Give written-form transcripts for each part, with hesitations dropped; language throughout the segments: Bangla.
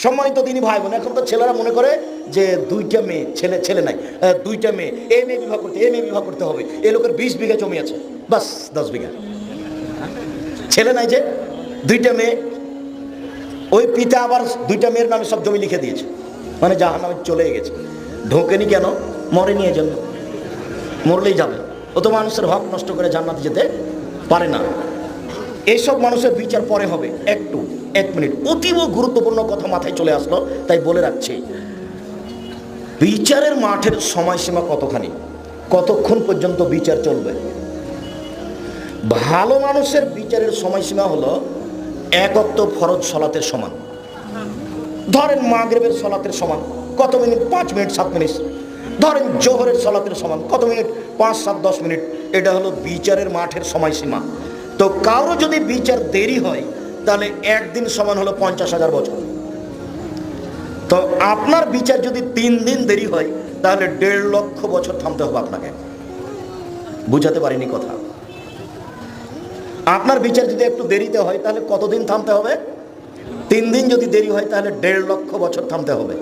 সম্মানিত দিনী ভাই বোন, এখন তো ছেলেরা মনে করে যে দুইটা মেয়ে, ছেলে নাই, দুইটা মেয়ে, এই মেয়ে বিবাহ করতে হবে। এই লোকের 20 বিঘা জমি আছে, বাস 10 বিঘা। ছেলে নাই যে দুইটা মেয়ে, ওই পিতা আবার দুইটা মেয়ের নামে সব জমি লিখে দিয়েছে, মানে জাহান্নামে চলে গেছে। ঢোকেনি কেন? মরেনি এজন্য। মরলেই যাবে। ও তো মানুষের হক নষ্ট করে জান্নাতে যেতে পারে না। এইসব মানুষের বিচার পরে হবে। এক মিনিট, অতীব গুরুত্বপূর্ণ কথা মাথায় চলে আসলো, তাই বলে রাখছি। বিচারের মাঠের সময়সীমা কতখানি, কতক্ষণ পর্যন্ত বিচার চলবে? ভালো মানুষের বিচারের সময়সীমা হলো 1 ওয়াক্ত ফরজ সলাতের সমান। ধরেন মাগরিবের সলাতের সমান কত মিনিট? 5 minute 7 minute. ধরেন জোহরের সলাতের সমান কত মিনিট? 5 7 10 মিনিট। এটা হলো বিচারের মাঠের সময়সীমা। তো কারো যদি বিচার দেরি হয় তাহলে একদিন সমান হলো 50,000 বছর। তো আপনার বিচার যদি 3 দিন দেরি হয় তাহলে 1.5 লক্ষ বছর থামতে হবে আপনাকে। বুঝাতে পারিনি কথা? আপনার বিচার যদি একটু দেরিতে হয় তাহলে কতদিন থামতে হবে? 3 দিন যদি দেরি হয় তাহলে 1.5 লক্ষ বছর থামতে হবে।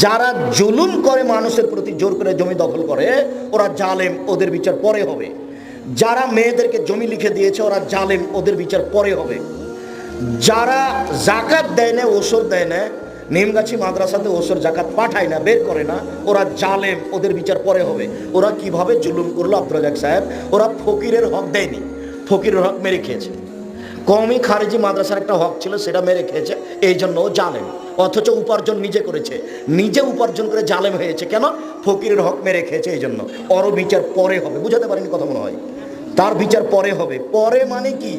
যারা জুলুম করে, মানুষের প্রতি জোর করে জমি দখল করে, ওরা জালেম, ওদের বিচার পরে হবে। যারা মেয়েদেরকে জমি লিখে দিয়েছে ওরা জালেম, ওদের বিচার পরে হবে। যারা জাকাত দেয় না, ওসর দেয় না, নিমগাছি মাদ্রাসাতে ওসর জাকাত পাঠায় না, বের করে না, ওরা জালেম, ওদের বিচার পরে হবে। ওরা কিভাবে জুলুম করলো আব্দুর রাজ্জাক সাহেব? ওরা ফকিরের হক দেয়নি, ফকিরের হক মেরে খেয়েছে। কওমি খারেজি মাদ্রাসার একটা হক ছিল, সেটা মেরে খেয়েছে, এই জন্য ও জালেম। অথচ উপার্জন নিজে করেছে, নিজে উপার্জন করে জালেম হয়েছে। কেন? ফকিরের হক মেরে খেয়েছে, এই জন্য। ওর বিচার পরে হবে। বুঝাতে পারিনি কথা মনে হয়? তার বিচার পরে হবে। পরে মানে কি?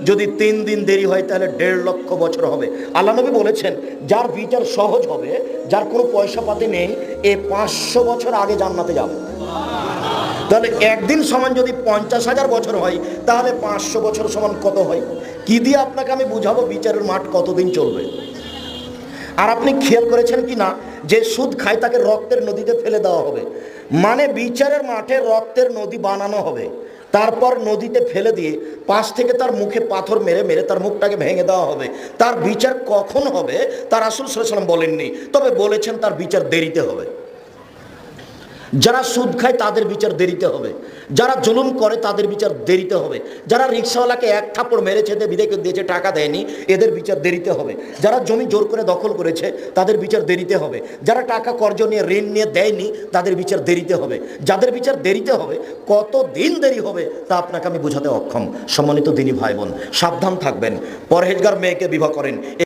যদি 3 দিন দেরি হয় তাহলে 1.5 লক্ষ বছর হবে। আল্লাহ নবী বলেছেন, যার বিচার সহজ হবে, যার কোনো পয়সা পাতি নেই, এ 500 বছর আগে জান্নাতে যাবে। তাহলে একদিন সমান যদি 50,000 বছর হয় তাহলে 500 বছর সমান কত হয়? কি দিয়ে আপনাকে আমি বুঝাবো বিচারের মাঠ কতদিন চলবে? আর আপনি খেয়াল করেছেন কি না যে সুদ খায় তাকে রক্তের নদীতে ফেলে দেওয়া হবে। মানে বিচারের মাঠে রক্তের নদী বানানো হবে, তারপর নদীতে ফেলে দিয়ে পাশ থেকে তার মুখে পাথর মেরে মেরে তার মুখটাকে ভেঙে দেওয়া হবে। তার বিচার কখন হবে তার রাসূল সাল্লাল্লাহু আলাইহি ওয়াসাল্লাম বলেননি, তবে বলেছেন তার বিচার দেরিতে হবে। যারা সুদ খায় তাদের বিচার দেরিতে হবে, যারা জুলুম করে তাদের বিচার দেরিতে হবে, যারা রিক্সাওয়ালাকে 1 থাপ্পড় মেরেছে, বিদায় দিয়েছে, টাকা দেয়নি, এদের বিচার দেরিতে হবে। যারা জমি জোর করে দখল করেছে তাদের বিচার দেরিতে হবে। যারা টাকা কর্জ নিয়ে, ঋণ নিয়ে দেয়নি, তাদের বিচার দেরিতে হবে। যাদের বিচার দেরিতে হবে, কত দিন দেরি হবে তা আপনাকে আমি বোঝাতে অক্ষম। সম্মানিত দিনী ভাই বোন, সাবধান থাকবেন। পরহেজগার মেয়েকে বিবাহ করেন।